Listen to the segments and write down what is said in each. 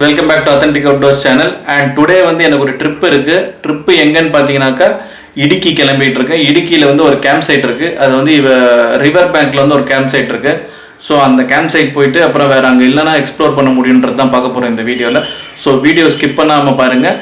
Welcome back to authentic outdoors channel. And today வந்து எனக்கு ஒரு ட்ரிப் இருக்குது. ட்ரிப்பு எங்கன்னு பார்த்தீங்கன்னாக்கா இடுக்கி கிளம்பிட்டு இருக்கேன். இடுக்கியில் வந்து ஒரு கேம்ப் சைட் இருக்குது. அது வந்து ரிவர் பேங்க்கில் வந்து ஒரு கேம்ப் சைட் இருக்குது. ஸோ அந்த கேம்ப் சைட் போயிட்டு அப்புறம் வேறு அங்கே இல்லைனா எக்ஸ்ப்ளோர் பண்ண முடியுன்றது தான் பார்க்க போகிறோம் இந்த வீடியோவில். ஸோ வீடியோ ஸ்கிப் பண்ணாமல் பாருங்கள்.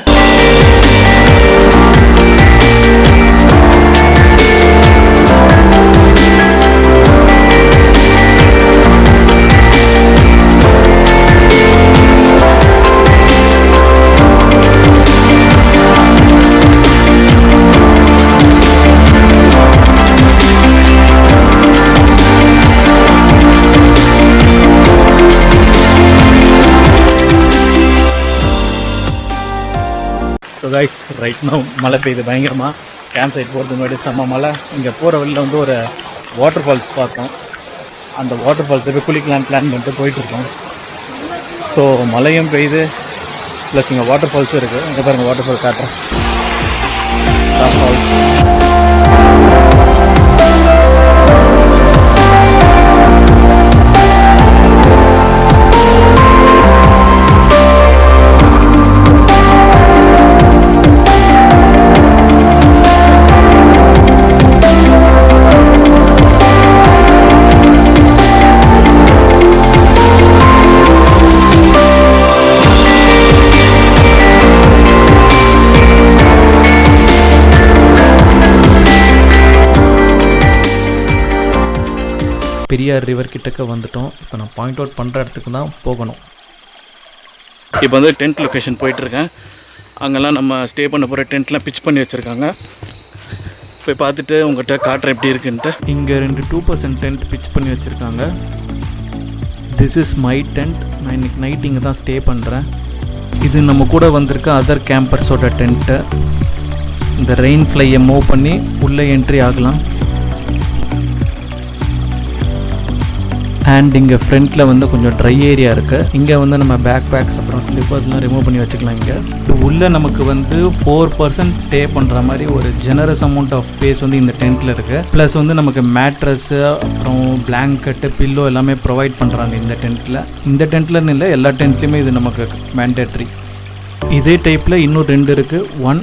ஸோ கைஸ், ரைட் நோ மழை பெய்யுது பயங்கரமாக. கேம்ப் சைட் போகிறதுக்கு முன்னாடி செம்ம மழை. இங்கே போகிற வழியில் வந்து ஒரு வாட்டர் ஃபால்ஸ் பார்த்தோம். அந்த வாட்டர் ஃபால்ஸ் போய் குளிக்கலான்னு பிளான் பண்ணிட்டு போயிட்டுருக்கோம். ஸோ மழையும் பெய்யுது, ப்ளஸ் இங்கே வாட்டர் ஃபால்ஸும் இருக்குது. இங்கே பாருங்கள், வாட்டர் ஃபால்ஸ் காட்டுறேன். ஃபால்ஸ் பெரியார் ரிவர் கிட்டக்க வந்துட்டோம். இப்போ நான் பாயிண்ட் அவுட் பண்ணுற இடத்துக்கு தான் போகணும். இப்போ வந்து டென்ட் லொக்கேஷன் போயிட்டுருக்கேன். அங்கெல்லாம் நம்ம ஸ்டே பண்ண போகிற டென்ட்லாம் பிச் பண்ணி வச்சுருக்காங்க. போய் பார்த்துட்டு உங்கள்கிட்ட காட்டுறேன் எப்படி இருக்குன்ட்டு. இங்கே 2% டென்ட் பிச் பண்ணி வச்சுருக்காங்க. This is my tent. நான் இன்றைக்கி நைட் இங்கே தான் ஸ்டே பண்ணுறேன். இது நம்ம கூட வந்திருக்க அதர் கேம்பர்ஸோட டென்ட்டு. இந்த ரெயின் ஃப்ளையை மூவ் பண்ணி உள்ளே என்ட்ரி ஆகலாம். அண்ட் இங்கே ஃப்ரண்ட்டில் வந்து கொஞ்சம் ட்ரை ஏரியா இருக்குது. இங்கே வந்து நம்ம பேக் பேக்ஸ் அப்புறம் ஸ்லிப்பர்ஸ்லாம் ரிமூவ் பண்ணி வச்சுக்கலாம். இங்கே உள்ளே நமக்கு வந்து 4% ஸ்டே பண்ணுற மாதிரி ஒரு ஜெனரஸ் அமௌண்ட் ஆஃப் ஸ்பேஸ் வந்து இந்த டென்ட்டில் இருக்குது. ப்ளஸ் வந்து நமக்கு மேட்ரஸ்ஸு அப்புறம் பிளாங்கெட்டு பில்லோ எல்லாமே ப்ரொவைட் பண்ணுறாங்க இந்த டென்ட்டில். இந்த டென்ட்லன்னு இல்லை, எல்லா டென்ட்லேயுமே இது நமக்கு மேண்டேட்ரி. இதே டைப்பில் இன்னும் 2 இருக்குது, 1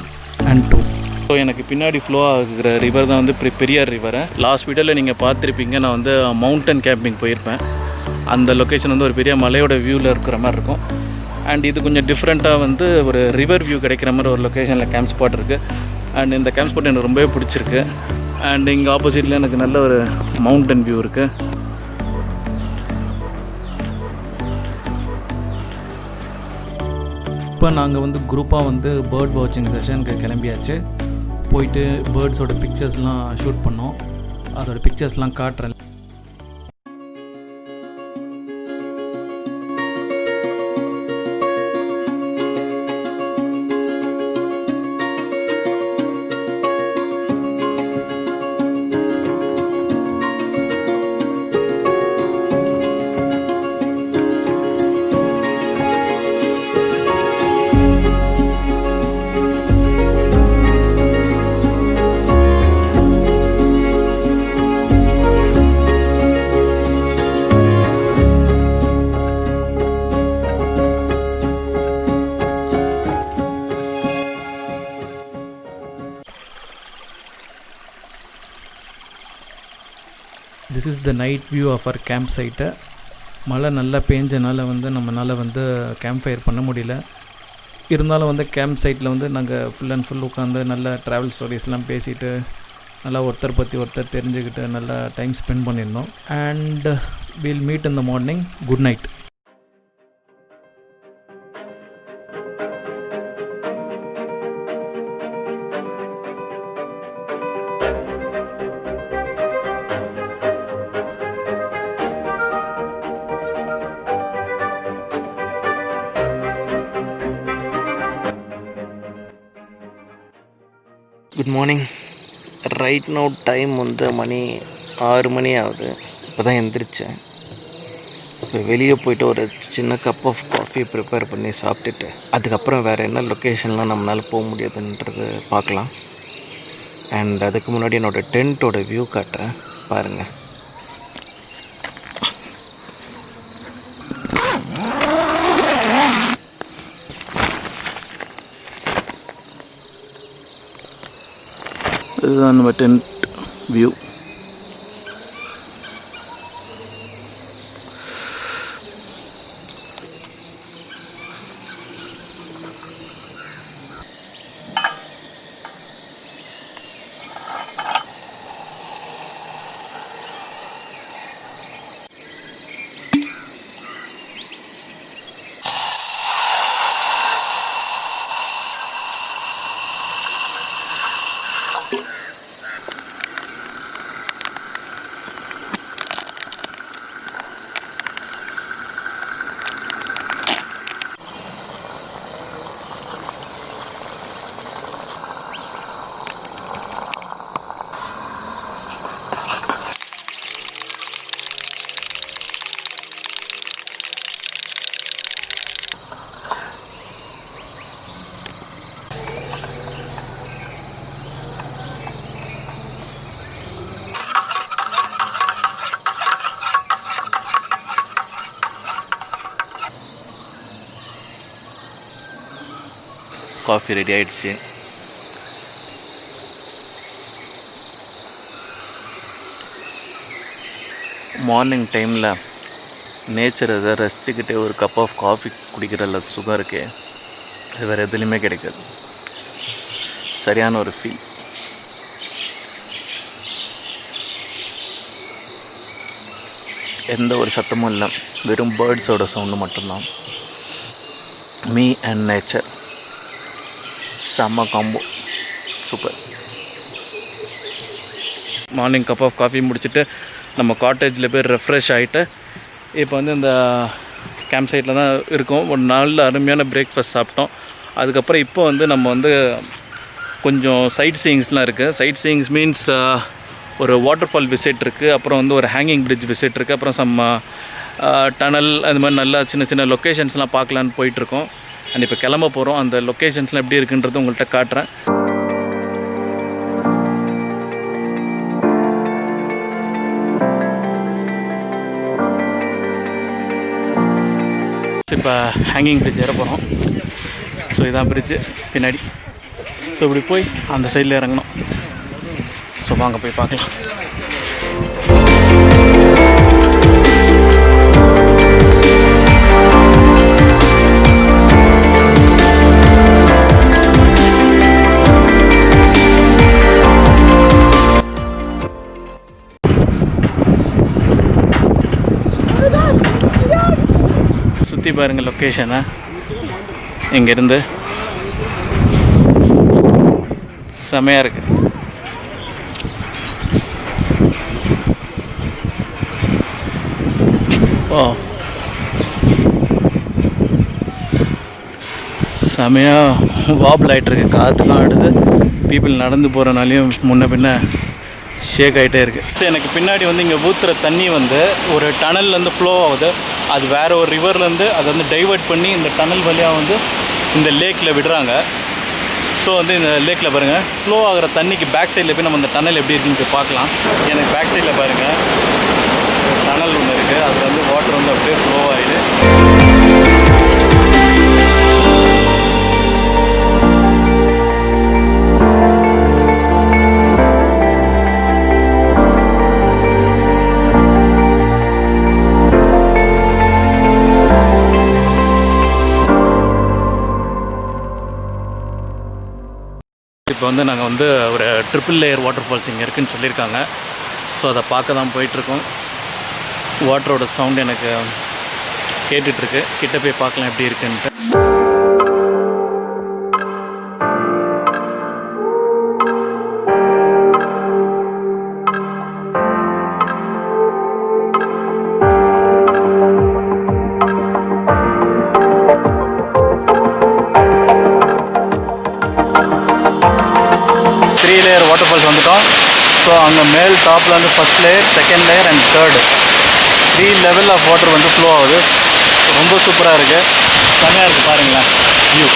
and 2. ஸோ எனக்கு பின்னாடி ஃப்ளோ ஆகிற ரிவர் தான் வந்து பெரியார் ரிவரை. லாஸ்ட் வீடியோவில் நீங்கள் பார்த்துருப்பீங்க, நான் வந்து மவுண்டன் கேம்பிங் போயிருப்பேன். அந்த லொக்கேஷன் வந்து ஒரு பெரிய மலையோட வியூவில் இருக்கிற மாதிரி இருக்கும். அண்ட் இது கொஞ்சம் டிஃப்ரெண்ட்டாக வந்து ஒரு ரிவர் வியூ கிடைக்கிற மாதிரி ஒரு லொக்கேஷனில் கேம்ப் ஸ்பாட் இருக்குது. அண்ட் இந்த கேம்ப் ஸ்பாட் எனக்கு ரொம்பவே பிடிச்சிருக்கு. அண்ட் இங்கே ஆப்போசிட்டில் எனக்கு நல்ல ஒரு மவுண்டன் வியூ இருக்குது. இப்போ நாங்கள் வந்து குரூப்பாக வந்து பேர்ட் வாட்சிங் செஷனுக்கு கிளம்பியாச்சு. போயிட்டு பேர்ட்ஸோட பிக்சர்ஸ்லாம் ஷூட் பண்ணோம். அதோட பிக்சர்ஸ்லாம் காட்டுறேன். This is the night view of our camp சைட்டை. மழை நல்லா பேஞ்சனால வந்து நம்மளால் வந்து கேம்ப் ஃபயர் பண்ண முடியல. இருந்தாலும் வந்து கேம்ப் சைட்டில் வந்து நாங்கள் ஃபுல் அண்ட் ஃபுல் உட்காந்து நல்லா ட்ராவல் ஸ்டோரிஸ்லாம் பேசிவிட்டு நல்லா ஒருத்தர் பற்றி ஒருத்தர் தெரிஞ்சுக்கிட்டு நல்லா டைம் ஸ்பெண்ட் பண்ணியிருந்தோம். And will meet in the morning. Good night. Good morning. Right now time வந்து மணி 6 மணி ஆகுது. இப்போ தான் எந்திரிச்சேன். இப்போ வெளியே போய்ட்டு ஒரு சின்ன கப் ஆஃப் காஃபி ப்ரிப்பேர் பண்ணி சாப்பிட்டுட்டு அதுக்கப்புறம் வேறு என்ன லொக்கேஷன்லாம் நம்மளால் போக முடியாதுன்றது பார்க்கலாம். அண்ட் அதுக்கு முன்னாடி என்னோடய டென்ட்டோட வியூ காட்டுறேன் பாருங்கள். இதுதான் நம்ம டென்ட் வியூ. காஃபி ரெடி ஆகிடுச்சு. மார்னிங் டைமில் நேச்சரை ரசிச்சுக்கிட்டே ஒரு கப் ஆஃப் காஃபி குடிக்கிறதுல சுகம் இருக்கே, அது வேறு எதுலேயுமே கிடைக்காது. சரியான ஒரு ஃபீல். எந்த ஒரு சத்தமும் இல்லை, வெறும் பேர்ட்ஸோட சவுண்டு மட்டும்தான். மீ அண்ட் நேச்சர், செம்ம combo, super. Morning cup of coffee முடிச்சுட்டு நம்ம காட்டேஜில் போய் ரெஃப்ரெஷ் ஆகிட்டு இப்போ வந்து இந்த கேம்ப் சைட்டில் தான் இருக்கோம். ஒரு நல்ல அருமையான பிரேக்ஃபாஸ்ட் சாப்பிட்டோம். அதுக்கப்புறம் இப்போ வந்து நம்ம வந்து கொஞ்சம் சைட் சீயிங்ஸ்லாம் இருக்குது. சைட் சீயிங்ஸ் மீன்ஸ் ஒரு வாட்டர்ஃபால் விசிட் இருக்குது, அப்புறம் வந்து ஒரு ஹேங்கிங் பிரிட்ஜ் விசிட் இருக்குது, அப்புறம் சம் டனல், அது மாதிரி நல்லா சின்ன சின்ன லொக்கேஷன்ஸ்லாம் பார்க்கலான்னு போயிட்டுருக்கோம். அண்ட் இப்போ கிளம்ப போகிறோம். அந்த லொக்கேஷன்ஸ்லாம் எப்படி இருக்குன்றது உங்கள்கிட்ட காட்டுறேன். இப்போ ஹேங்கிங் பிரிட்ஜ் ஏற போகிறோம். ஸோ இதான் பிரிட்ஜு பின்னாடி. ஸோ இப்படி போய் அந்த சைடில் இறங்கணும். ஸோ வாங்க போய் பார்க்கலாம். சுற்றி பாருங்கள் லொக்கேஷனை. இங்கேருந்து செமையாக இருக்குது. ஓ, செமையாக வாபிள் ஆகிட்டுருக்கு, காற்றுலாம் ஆடுது. பீப்புள் நடந்து போகிறனாலையும் முன்ன பின்ன ஷேக் ஆகிட்டே இருக்குது. ஸோ எனக்கு பின்னாடி வந்து இங்கே ஊற்றுற தண்ணி வந்து ஒரு டனல்லேருந்து ஃப்ளோ ஆகுது. அது வேறு ஒரு ரிவர்லேருந்து அதை வந்து டைவர்ட் பண்ணி இந்த டனல் வழியாக வந்து இந்த லேக்கில் விடுறாங்க. ஸோ வந்து இந்த லேக்கில் பாருங்கள், ஃப்ளோ ஆகிற தண்ணிக்கு பேக் சைடில் போய் நம்ம இந்த டனல் எப்படி இருக்குன்னு போய் பார்க்கலாம். எனக்கு பேக் சைடில் பாருங்கள் டனல் ஒன்று இருக்குது, அது வந்து வாட்டர் வந்து அப்படியே ஃப்ளோ ஆகிடு. இப்போ வந்து நாங்கள் வந்து ஒரு ட்ரிபிள் லேயர் வாட்டர் ஃபால்ஸ் இங்கே இருக்குதுன்னு சொல்லியிருக்காங்க. ஸோ அதை பார்க்க தான் போயிட்டுருக்கோம். வாட்டரோட சவுண்ட் எனக்கு கேட்டுட்ருக்கு. கிட்ட போய் பார்க்கலாம் எப்படி இருக்குன்ட்டு. வாட்டர் ஃபால்ஸ் வந்துட்டோம். ஸோ அங்கே மேல் டாப்பில் வந்து first layer, second layer and third 3 level of water வந்து ஃப்ளோ ஆகுது. ரொம்ப சூப்பராக இருக்குது, செமையாக இருக்குது பாருங்களேன் வியூ.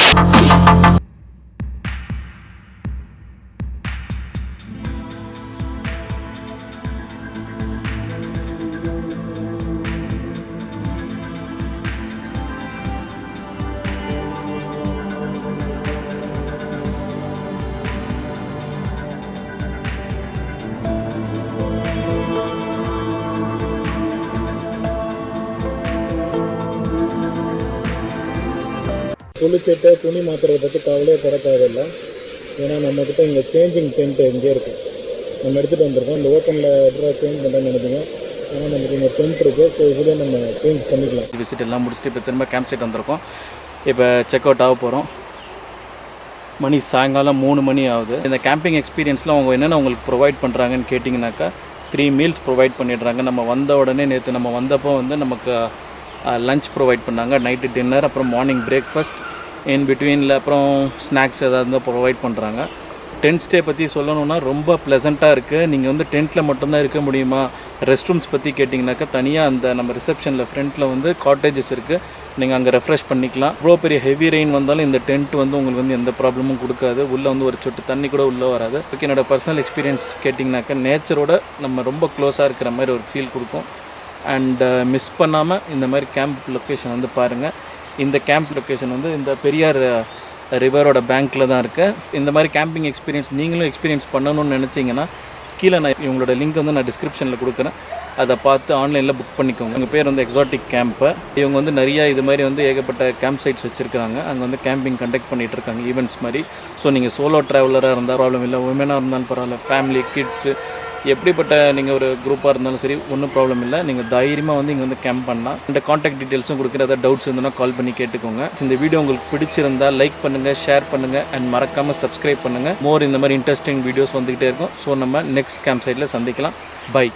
குளிச்சுட்டு துணி மாற்றுறதை பற்றி கவலையே பட தேவையில்லை. ஏன்னா நம்மக்கிட்ட இங்கே சேஞ்சிங் டென்ட் எங்கேயே இருக்குது, நம்ம எடுத்துகிட்டு வந்திருக்கோம். இந்த ஓப்பனில் எப்படி சேஞ்ச் பண்ணுறேன்னு நினைப்பீங்க, ஆனால் நமக்கு இங்கே டென்ட் இருக்குது. ஸோ இதிலே நம்ம சேஞ்ச் பண்ணிக்கலாம். விசிட் எல்லாம் முடிச்சுட்டு இப்போ திரும்ப கேம்ப் சைட் வந்திருக்கோம். இப்போ செக் அவுட் ஆக போகிறோம். மணி சாயங்காலம் 3 மணி ஆகுது. இந்த கேம்பிங் எக்ஸ்பீரியன்ஸில் அவங்க என்னென்ன உங்களுக்கு ப்ரொவைட் பண்ணுறாங்கன்னு கேட்டிங்கனாக்கா 3 மீல்ஸ் ப்ரொவைட் பண்ணிடுறாங்க. நம்ம வந்த உடனே நேற்று நம்ம வந்தப்போ வந்து நமக்கு லஞ்ச் ப்ரொவைட் பண்ணாங்க, நைட்டு டின்னர், அப்புறம் மார்னிங் பிரேக்ஃபாஸ்ட், இன் பிட்வீனில் அப்புறம் ஸ்நாக்ஸ் எதாவது இருந்தால் ப்ரொவைட் பண்ணுறாங்க. டென்ட் ஸ்டே பற்றி சொல்லணுன்னா ரொம்ப ப்ளசண்ட்டாக இருக்குது. நீங்கள் வந்து டென்ட்டில் மட்டும்தான் இருக்க முடியுமா? ரெஸ்ட் ரூம்ஸ் பற்றி கேட்டிங்கனாக்கா தனியாக அந்த நம்ம ரிசப்ஷனில் ஃப்ரண்ட்டில் வந்து காட்டேஜஸ் இருக்குது, நீங்கள் அங்கே ரெஃப்ரெஷ் பண்ணிக்கலாம். இவ்வளோ பெரிய ஹெவி ரெயின் வந்தாலும் இந்த டென்ட் வந்து உங்களுக்கு வந்து எந்த ப்ராப்ளமும் கொடுக்காது. உள்ளே வந்து ஒரு சொட்டு தண்ணி கூட உள்ளே வராது. ஓகே, என்னோடய பர்சனல் எக்ஸ்பீரியன்ஸ் கேட்டிங்கனாக்கா நேச்சரோட நம்ம ரொம்ப க்ளோஸாக இருக்கிற மாதிரி ஒரு ஃபீல் கொடுக்கும். அண்ட் மிஸ் பண்ணாமல் இந்த மாதிரி கேம்ப் லொக்கேஷன் வந்து பாருங்கள். இந்த கேம்ப் லொக்கேஷன் வந்து இந்த பெரியார் ரிவரோட பேங்க்கில் தான் இருக்குது. இந்த மாதிரி கேம்பிங் எக்ஸ்பீரியன்ஸ் நீங்களும் எக்ஸ்பீரியன்ஸ் பண்ணணும்னு நினச்சிங்கன்னா கீழே நான் இவங்களோட லிங்க் வந்து நான் டிஸ்கிரிப்ஷனில் கொடுக்குறேன், அதை பார்த்து ஆன்லைனில் புக் பண்ணிக்கோங்க. எங்கள் பேர் வந்து எக்ஸாட்டிக் கேம்ப்பு. இவங்க வந்து நிறையா இது மாதிரி வந்து ஏகப்பட்ட கேம்ப் சைட்ஸ் வச்சுருக்காங்க. அங்கே வந்து கேம்பிங் கண்டக்ட் பண்ணிகிட்டு இருக்காங்க, ஈவெண்ட்ஸ் மாதிரி. ஸோ நீங்கள் சோலோ ட்ராவலராக இருந்தால் ப்ராப்ளம் இல்லை, உமனாக இருந்தாலும் பரவாயில்ல, ஃபேமிலி, கிட்ஸு, எப்படிப்பட்ட நீங்கள் ஒரு குரூப்பாக இருந்தாலும் சரி ஒன்றும் ப்ராப்ளம் இல்லை. நீங்கள் தைரியமாக வந்து இங்கே வந்து கேம்ப் பண்ணலாம். இந்த காண்டாக்ட் டீட்டெயில்ஸும் கொடுக்குற ஏதாவது டவுட்ஸ் இருந்ததுன்னா கால் பண்ணி கேட்டுக்கோங்க. இந்த வீடியோ உங்களுக்கு பிடிச்சிருந்தால் லைக் பண்ணுங்கள், ஷேர் பண்ணுங்கள், அண்ட் மறக்காமல் சப்ஸ்கிரைப் பண்ணுங்கள். மோர் இந்த மாதிரி இன்ட்ரெஸ்டிங் வீடியோஸ் வந்துக்கிட்டே இருக்கும். ஸோ நம்ம நெக்ஸ்ட் கேம்ப் சைட்டில் சந்திக்கலாம். பை.